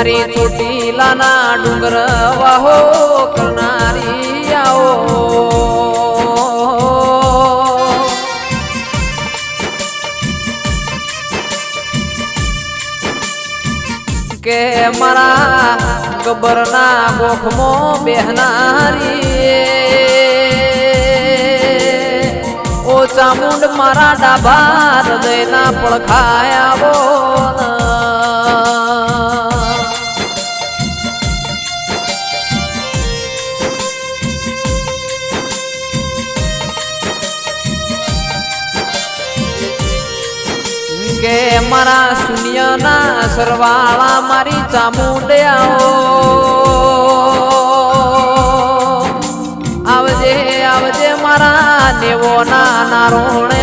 મારી ચોટીલાના ડુંગર વાહો કરનારી આવો કે મારા ગબરના ગોખમો બેહનારી ઓ ચામુંડ મારા ડાભા હૃદયના પડખાયા કે મારા શૂન્યના સરવાળા મારી ચામુંડિયાઓ આવજે આવજે મારા દેવોના નારોણ